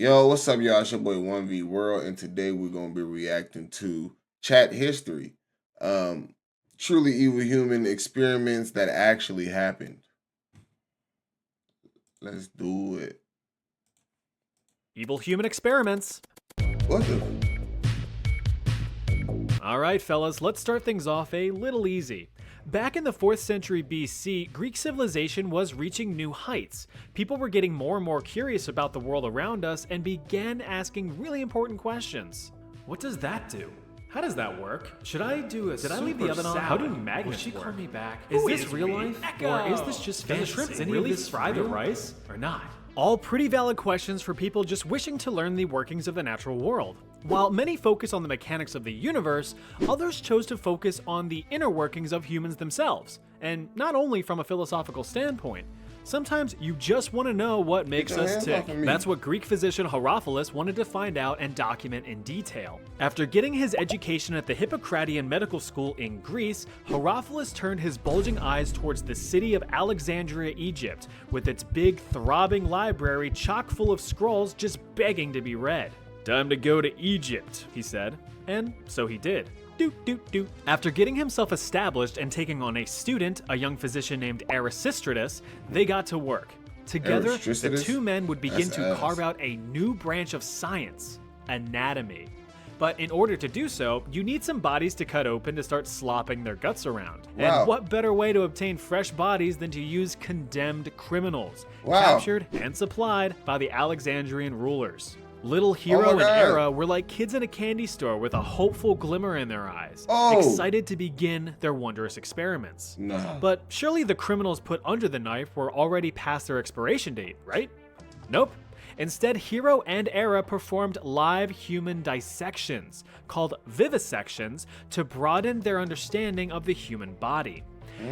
Yo, what's up, y'all? It's your boy 1V World, and today we're gonna be reacting to chat history. Um, Truly evil human experiments that actually happened. Let's do it. Evil human experiments. What the? Alright, fellas, let's start things off a little easy. Back in the 4th century BC, Greek civilization was reaching new heights. People were getting more and more curious about the world around us and began asking really important questions. What does that do? How does that work? Should I leave the oven on? How do magnets work? Call me back? Is this real life? Or is this just fantasy? Can the shrimps really fry the rice? Or not? All pretty valid questions for people just wishing to learn the workings of the natural world. While many focus on the mechanics of the universe, others chose to focus on the inner workings of humans themselves, and not only from a philosophical standpoint. Sometimes you just want to know what makes us tick. That's what Greek physician Herophilus wanted to find out and document in detail. After getting his education at the Hippocratean medical school in Greece, Herophilus turned his bulging eyes towards the city of Alexandria, Egypt, with its big, throbbing library chock full of scrolls just begging to be read. "Time to go to Egypt," he said, and so he did. After getting himself established and taking on a student, a young physician named Erasistratus, they got to work. Together, the two men would begin to carve out a new branch of science, anatomy. But in order to do so, you need some bodies to cut open to start slopping their guts around. And what better way to obtain fresh bodies than to use condemned criminals, captured and supplied by the Alexandrian rulers. Little Hero and Era were like kids in a candy store with a hopeful glimmer in their eyes, excited to begin their wondrous experiments. But surely the criminals put under the knife were already past their expiration date, right? Nope. Instead, Hero and Era performed live human dissections, called vivisections, to broaden their understanding of the human body.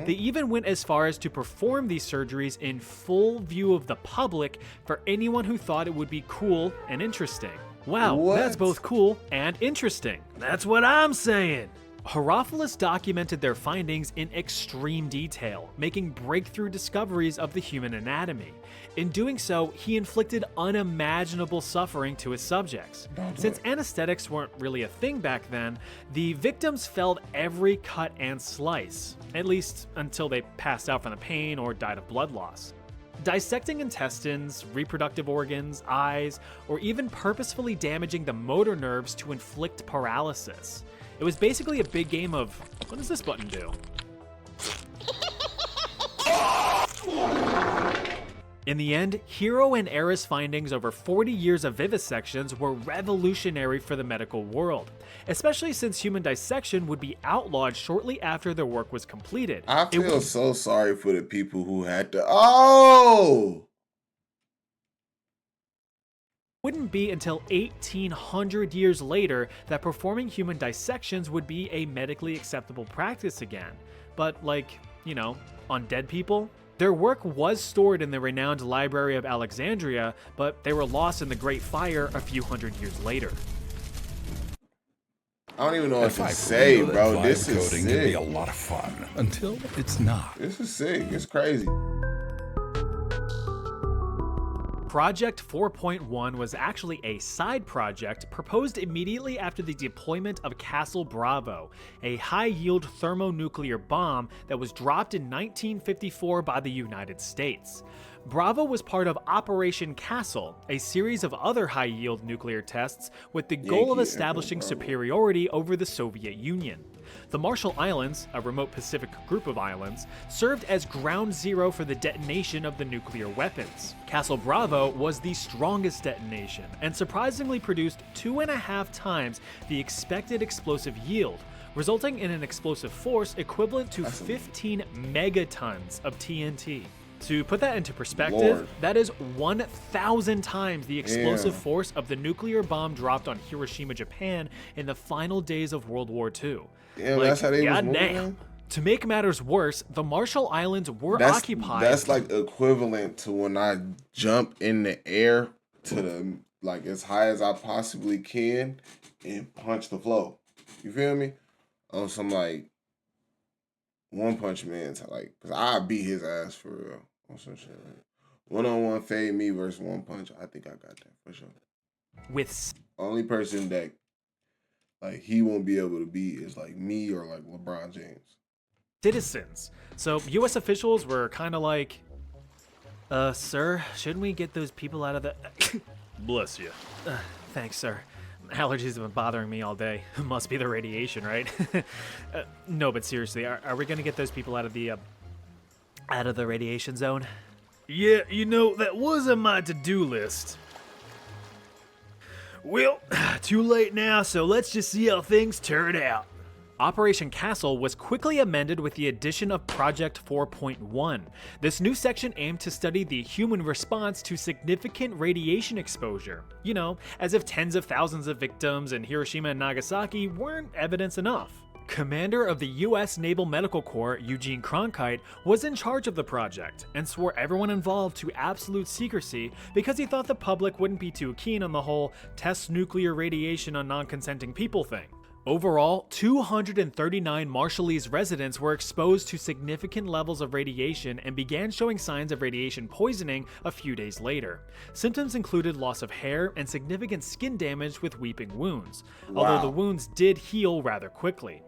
They even went as far as to perform these surgeries in full view of the public for anyone who thought it would be cool and interesting. Wow, that's both cool and interesting. That's what I'm saying. Herophilus documented their findings in extreme detail, making breakthrough discoveries of the human anatomy. In doing so, he inflicted unimaginable suffering to his subjects. Since anesthetics weren't really a thing back then, the victims felt every cut and slice, at least until they passed out from the pain or died of blood loss. Dissecting intestines, reproductive organs, eyes, or even purposefully damaging the motor nerves to inflict paralysis. It was basically a big game of, what does this button do? In the end, Hero and Era's findings over 40 years of vivisections were revolutionary for the medical world, especially since human dissection would be outlawed shortly after their work was completed. I feel so sorry for the people who had to. Wouldn't be until 1800 years later that performing human dissections would be a medically acceptable practice again. But like, you know, on dead people? Their work was stored in the renowned Library of Alexandria, but they were lost in the Great Fire a few hundred years later. I don't even know what to say, bro. This is sick. Can be a lot of fun until it's not. This is sick. It's crazy. Project 4.1 was actually a side project proposed immediately after the deployment of Castle Bravo, a high-yield thermonuclear bomb that was dropped in 1954 by the United States. Bravo was part of Operation Castle, a series of other high-yield nuclear tests with the goal of establishing superiority over the Soviet Union. The Marshall Islands, a remote Pacific group of islands, served as ground zero for the detonation of the nuclear weapons. Castle Bravo was the strongest detonation and surprisingly produced 2.5 times the expected explosive yield, resulting in an explosive force equivalent to 15 megatons of TNT. To put that into perspective, that is 1,000 times the explosive force of the nuclear bomb dropped on Hiroshima, Japan in the final days of World War II. That's how they was moving. To make matters worse, the Marshall Islands were occupied. That's like equivalent to when I jump in the air to the as high as I possibly can and punch the floor. You feel me? On some One Punch Man, cause I beat his ass for real on some shit. One-on-one fade me versus One Punch. I think I got that for sure. with Only person that like he won't be able to beat is like me or like LeBron James. citizens. So US officials were kind of like, sir, shouldn't we get those people out of the... Bless you. Thanks, sir. Allergies have been bothering me all day. Must be the radiation, right? No, but seriously, are we gonna get those people out of the radiation zone? Yeah, you know, that was on my to-do list. Well, too late now, so let's just see how things turn out. Operation Castle was quickly amended with the addition of Project 4.1. This new section aimed to study the human response to significant radiation exposure. You know, as if tens of thousands of victims in Hiroshima and Nagasaki weren't evidence enough. Commander of the US Naval Medical Corps, Eugene Cronkite, was in charge of the project and swore everyone involved to absolute secrecy because he thought the public wouldn't be too keen on the whole test nuclear radiation on non-consenting people thing. Overall, 239 Marshallese residents were exposed to significant levels of radiation and began showing signs of radiation poisoning a few days later. Symptoms included loss of hair and significant skin damage with weeping wounds, although the wounds did heal rather quickly.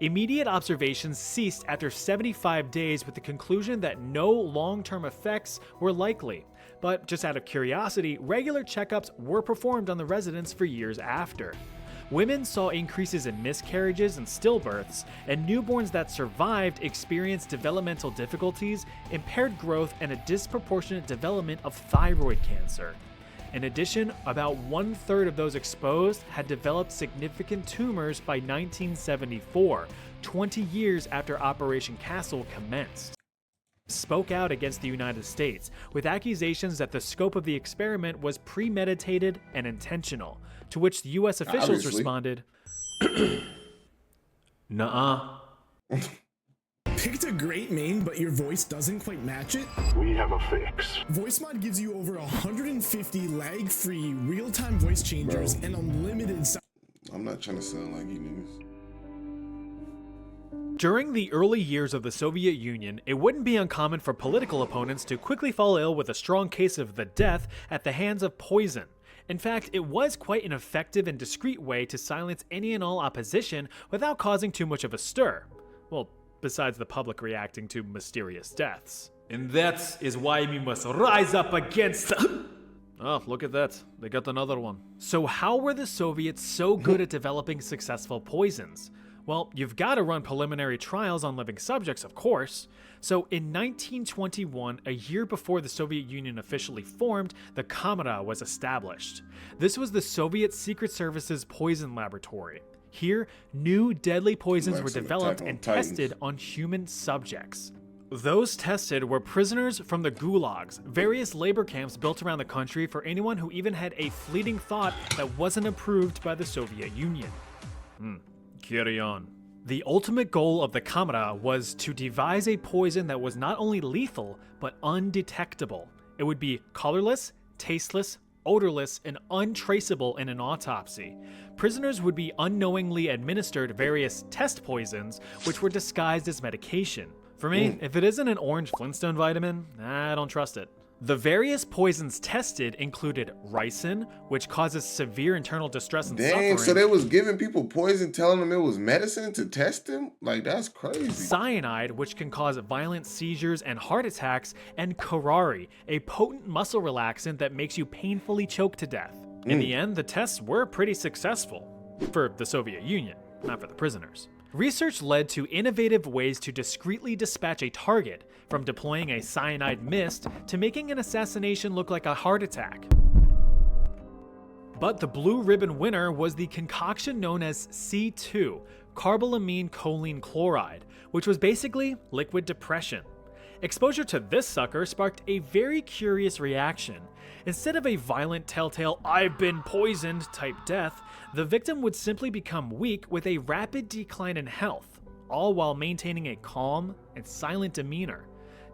Immediate observations ceased after 75 days with the conclusion that no long-term effects were likely. But just out of curiosity, regular checkups were performed on the residents for years after. Women saw increases in miscarriages and stillbirths, and newborns that survived experienced developmental difficulties, impaired growth, and a disproportionate development of thyroid cancer. In addition, about 1/3 of those exposed had developed significant tumors by 1974, 20 years after Operation Castle commenced. Spoke out against the United States, with accusations that the scope of the experiment was premeditated and intentional, to which the US officials responded, nuh-uh. Picked a great name, but your voice doesn't quite match it? We have a fix. VoiceMod gives you over 150 lag-free, real-time voice changers and unlimited sound. I'm not trying to sound like you niggas. During the early years of the Soviet Union, it wouldn't be uncommon for political opponents to quickly fall ill with a strong case of the death at the hands of poison. In fact, it was quite an effective and discreet way to silence any and all opposition without causing too much of a stir. Well, besides the public reacting to mysterious deaths. And that is why we must rise up against... Oh, look at that. They got another one. So how were the Soviets so good at developing successful poisons? Well, you've got to run preliminary trials on living subjects, of course. So in 1921, a year before the Soviet Union officially formed, the Kamera was established. This was the Soviet Secret Service's poison laboratory. Here, new deadly poisons were developed and tested on human subjects. Those tested were prisoners from the gulags, various labor camps built around the country for anyone who even had a fleeting thought that wasn't approved by the Soviet Union. Carry on. The ultimate goal of the Kamera was to devise a poison that was not only lethal, but undetectable. It would be colorless, tasteless, odorless, and untraceable in an autopsy. Prisoners would be unknowingly administered various test poisons, which were disguised as medication. For me, if it isn't an orange Flintstone vitamin, I don't trust it. The various poisons tested included ricin, which causes severe internal distress and suffering. Dang, so they was giving people poison, telling them it was medicine to test them? Like, that's crazy. Cyanide, which can cause violent seizures and heart attacks, and curare, a potent muscle relaxant that makes you painfully choke to death. In the end, the tests were pretty successful. For the Soviet Union, not for the prisoners. Research led to innovative ways to discreetly dispatch a target, from deploying a cyanide mist to making an assassination look like a heart attack. But the blue ribbon winner was the concoction known as C2, carbolamine choline chloride, which was basically liquid depression. Exposure to this sucker sparked a very curious reaction. Instead of a violent telltale "I've been poisoned" type death, the victim would simply become weak with a rapid decline in health, all while maintaining a calm and silent demeanor.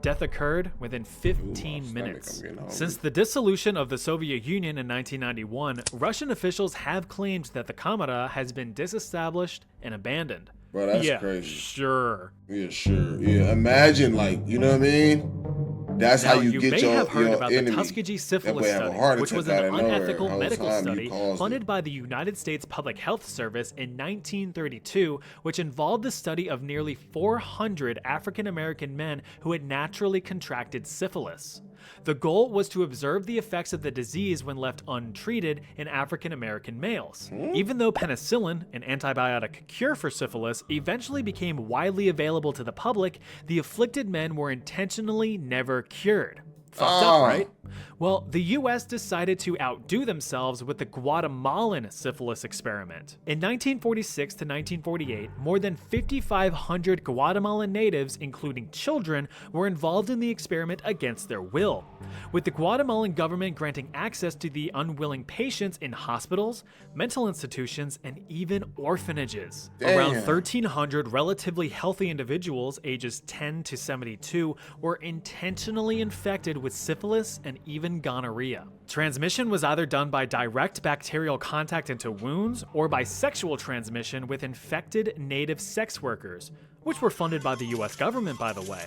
Death occurred within 15 minutes. Since the dissolution of the Soviet Union in 1991, Russian officials have claimed that the Kamera has been disestablished and abandoned. Bro, that's crazy. Sure. Yeah, sure. Yeah, imagine, like, you know what I mean? That's how Now, you you get may your have heard about the enemy. Tuskegee That syphilis boy have a study, heart which was attack an out of nowhere. unethical Whole medical time you study caused funded it. by the United States Public Health Service in 1932, which involved the study of nearly 400 African American men who had naturally contracted syphilis. The goal was to observe the effects of the disease when left untreated in African American males. Even though penicillin, an antibiotic cure for syphilis, eventually became widely available to the public, the afflicted men were intentionally never cured. Fucked up, right? Well, the US decided to outdo themselves with the Guatemalan syphilis experiment. In 1946 to 1948, more than 5,500 Guatemalan natives, including children, were involved in the experiment against their will, with the Guatemalan government granting access to the unwilling patients in hospitals, mental institutions, and even orphanages. Around 1,300 relatively healthy individuals, ages 10 to 72, were intentionally infected with syphilis and even gonorrhea. Transmission was either done by direct bacterial contact into wounds or by sexual transmission with infected native sex workers, which were funded by the US government, by the way.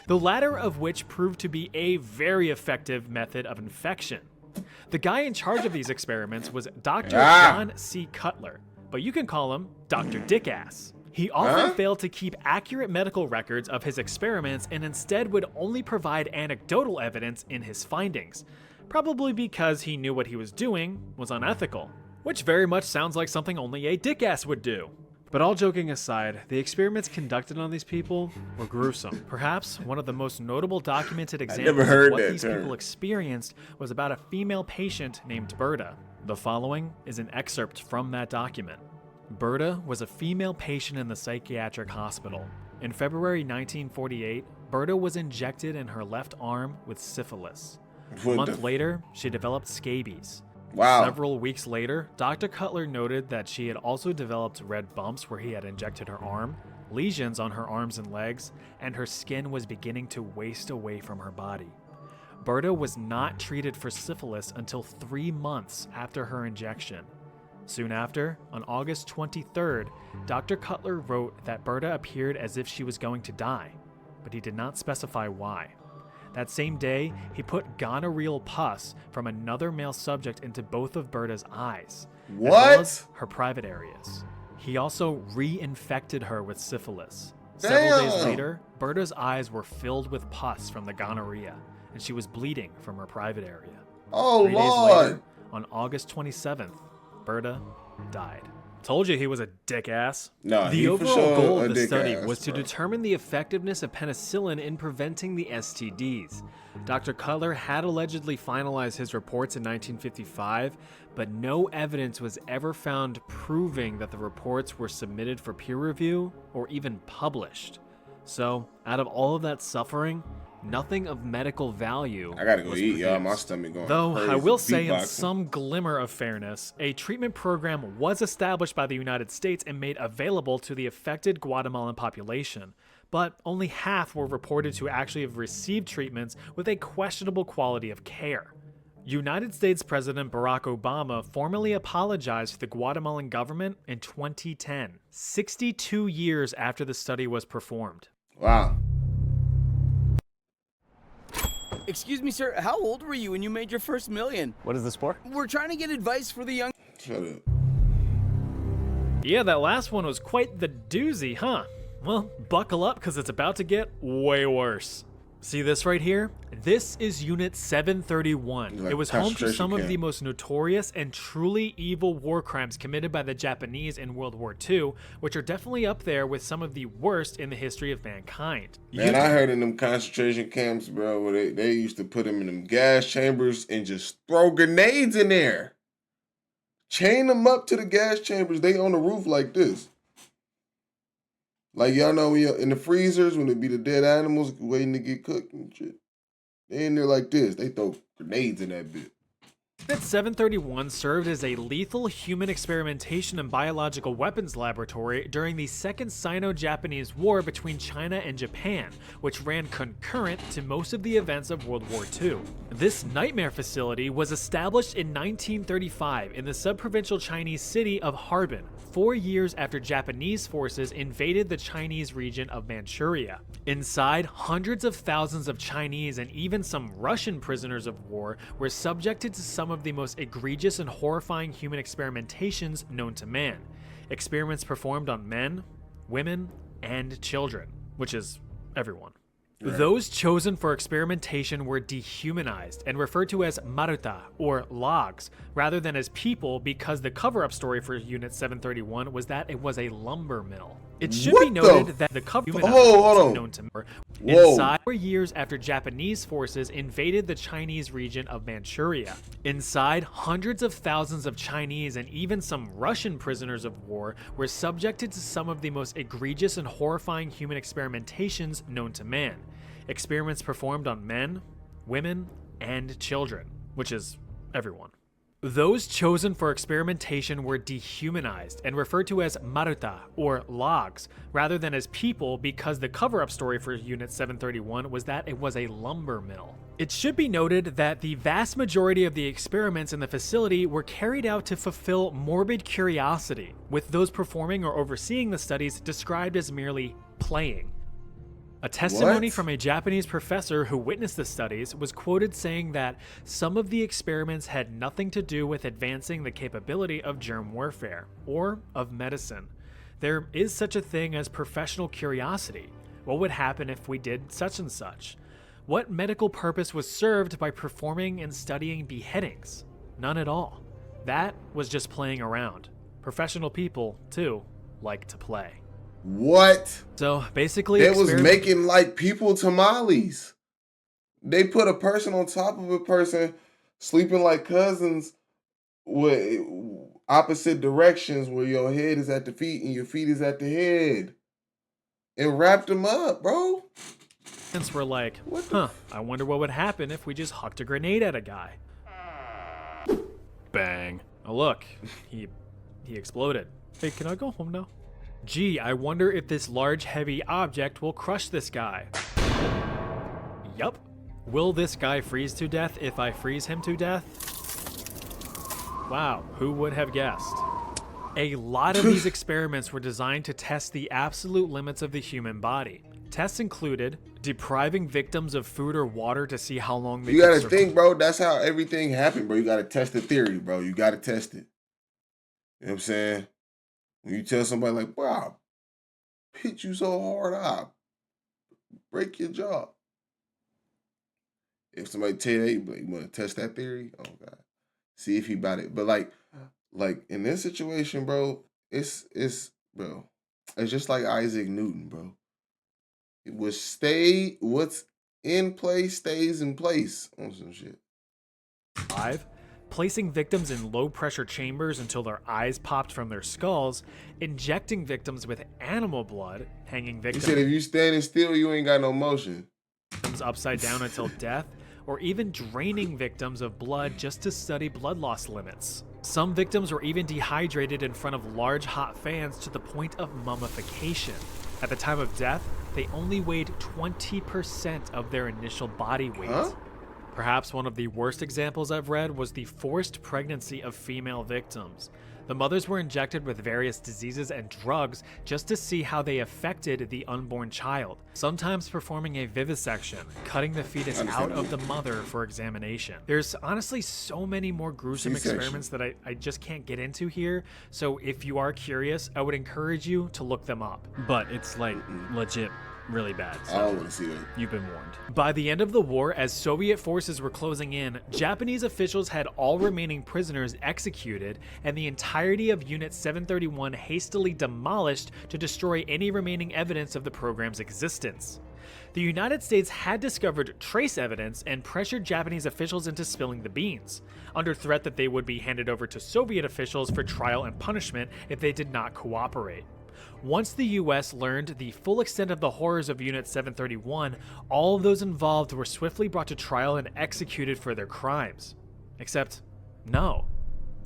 The latter of which proved to be a very effective method of infection. The guy in charge of these experiments was Dr. John C. Cutler, but you can call him Dr. Dickass. He often failed to keep accurate medical records of his experiments and instead would only provide anecdotal evidence in his findings, probably because he knew what he was doing was unethical, which very much sounds like something only a dickass would do. But all joking aside, the experiments conducted on these people were gruesome. Perhaps one of the most notable documented examples of what these people experienced was about a female patient named Berta. The following is an excerpt from that document. Berta was a female patient in the psychiatric hospital. In February 1948, Berta was injected in her left arm with syphilis. A month later, she developed scabies. Wow. Several weeks later, Dr. Cutler noted that she had also developed red bumps where he had injected her arm, lesions on her arms and legs, and her skin was beginning to waste away from her body. Berta was not treated for syphilis until 3 months after her injection. Soon after, on August 23rd, Dr. Cutler wrote that Berta appeared as if she was going to die, but he did not specify why. That same day, he put gonorrheal pus from another male subject into both of Berta's eyes, as well as her private areas. He also reinfected her with syphilis. Several days later, Berta's eyes were filled with pus from the gonorrhea, and she was bleeding from her private area. Oh, 3 days Lord. later, on August 27th, Berta died. Told you he was a dick-ass. No, The he for overall sure goal a of the study dick-ass, was to bro. determine the effectiveness of penicillin in preventing the STDs. Dr. Cutler had allegedly finalized his reports in 1955, but no evidence was ever found proving that the reports were submitted for peer review or even published. So, out of all of that suffering, nothing of medical value I gotta go was eat, y'all. My produced. stomach going Though crazy. I will say, in Beatboxing. some glimmer of fairness, a treatment program was established by the United States and made available to the affected Guatemalan population, but only half were reported to actually have received treatments with a questionable quality of care. United States President Barack Obama formally apologized to the Guatemalan government in 2010, 62 years after the study was performed. Wow. Excuse me, sir, how old were you when you made your first million? What is this for? We're trying to get advice for the young. Shut up. Yeah, that last one was quite the doozy, huh? Well, buckle up because it's about to get way worse. See this right here? This is Unit 731. Like It was home to concentration some of camp. the most notorious and truly evil war crimes committed by the Japanese in World War II, which are definitely up there with some of the worst in the history of mankind. Man, I heard in them concentration camps, bro, where they used to put them in them gas chambers and just throw grenades in there. Chain them up to the gas chambers. They on the roof like this. Like, y'all know, we in the freezers when it be the dead animals waiting to get cooked and shit. They in there like this. They throw grenades in that bit. Unit 731 served as a lethal human experimentation and biological weapons laboratory during the Second Sino-Japanese War between China and Japan, which ran concurrent to most of the events of World War II. This nightmare facility was established in 1935 in the sub-provincial Chinese city of Harbin, 4 years after Japanese forces invaded the Chinese region of Manchuria. Inside, hundreds of thousands of Chinese and even some Russian prisoners of war were subjected to some of the most egregious and horrifying human experimentations known to man. Experiments performed on men, women, and children, which is everyone. Right. Those chosen for experimentation were dehumanized and referred to as maruta, or logs, rather than as people, because the cover-up story for Unit 731 was that it was a lumber mill. It should be noted that the cover-up known to inside 4 years after Japanese forces invaded the Chinese region of Manchuria. Inside, hundreds of thousands of Chinese and even some Russian prisoners of war were subjected to some of the most egregious and horrifying human experimentations known to man. Experiments performed on men, women, and children, which is everyone. Those chosen for experimentation were dehumanized and referred to as maruta, or logs, rather than as people, because the cover-up story for Unit 731 was that it was a lumber mill. It should be noted that the vast majority of the experiments in the facility were carried out to fulfill morbid curiosity, with those performing or overseeing the studies described as merely playing. A testimony from a Japanese professor who witnessed the studies was quoted saying that some of the experiments had nothing to do with advancing the capability of germ warfare or of medicine. There is such a thing as professional curiosity. What would happen if we did such and such? What medical purpose was served by performing and studying beheadings? None at all. That was just playing around. Professional people, too, like to play. What? So basically, they was making like people tamales. They put a person on top of a person, sleeping like cousins with opposite directions, where your head is at the feet and your feet is at the head, and wrapped them up, bro. We're like, I wonder what would happen if we just hucked a grenade at a guy. Bang. Oh look, he exploded. Hey, can I go home now? Gee, I wonder if this large, heavy object will crush this guy. Yup. Will this guy freeze to death if I freeze him to death? Wow, who would have guessed? A lot of these experiments were designed to test the absolute limits of the human body. Tests included depriving victims of food or water to see how long they could survive. You gotta think, bro, that's how everything happened, bro. You gotta test the theory, bro. You gotta test it. You know what I'm saying? When you tell somebody like, bro, I'll hit you so hard, I'll break your jaw. If somebody tell you, hey, you want to test that theory? Oh, God. See if he about it. But like in this situation, bro, it's just like Isaac Newton, bro. What's in place stays in place on some shit. 5. Placing victims in low-pressure chambers until their eyes popped from their skulls, injecting victims with animal blood, hanging victims. He said if you standing still, you ain't got no motion. Upside down until death, or even draining victims of blood just to study blood loss limits. Some victims were even dehydrated in front of large hot fans to the point of mummification. At the time of death, they only weighed 20% of their initial body weight. Huh? Perhaps one of the worst examples I've read was the forced pregnancy of female victims. The mothers were injected with various diseases and drugs just to see how they affected the unborn child, sometimes performing a vivisection, cutting the fetus out of the mother for examination. There's honestly so many more gruesome experiments that I just can't get into here, so if you are curious, I would encourage you to look them up. But it's like legit really bad. So I don't want to see that. You've been warned. By the end of the war, as Soviet forces were closing in, Japanese officials had all remaining prisoners executed and the entirety of Unit 731 hastily demolished to destroy any remaining evidence of the program's existence. The United States had discovered trace evidence and pressured Japanese officials into spilling the beans, under threat that they would be handed over to Soviet officials for trial and punishment if they did not cooperate. Once the US learned the full extent of the horrors of Unit 731, all of those involved were swiftly brought to trial and executed for their crimes. Except, no,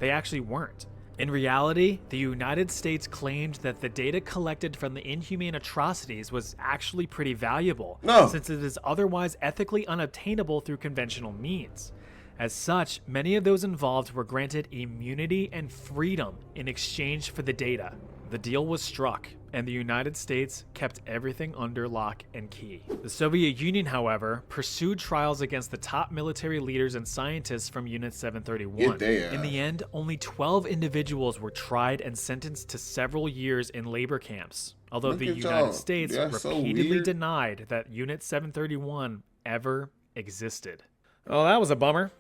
they actually weren't. In reality, the United States claimed that the data collected from the inhumane atrocities was actually pretty valuable, since it is otherwise ethically unobtainable through conventional means. As such, many of those involved were granted immunity and freedom in exchange for the data. The deal was struck, and the United States kept everything under lock and key. The Soviet Union, however, pursued trials against the top military leaders and scientists from Unit 731. In the end, only 12 individuals were tried and sentenced to several years in labor camps, although the United States repeatedly denied that Unit 731 ever existed. Oh, that was a bummer.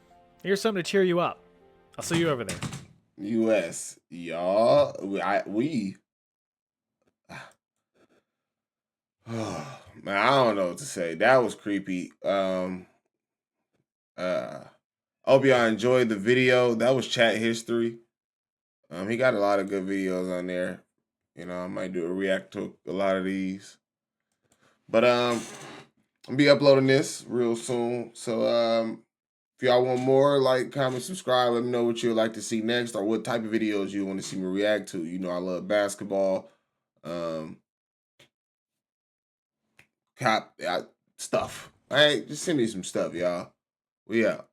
Here's something to cheer you up. I'll see you over there. U.S. Y'all, we. Man, I don't know what to say. That was creepy. Hope y'all enjoyed the video. That was Chat History. He got a lot of good videos on there. You know, I might do a react to a lot of these. But I'll be uploading this real soon. So if y'all want more, like, comment, subscribe. Let me know what you'd like to see next or what type of videos you want to see me react to. You know, I love basketball, stuff. All right, just send me some stuff, y'all. We out.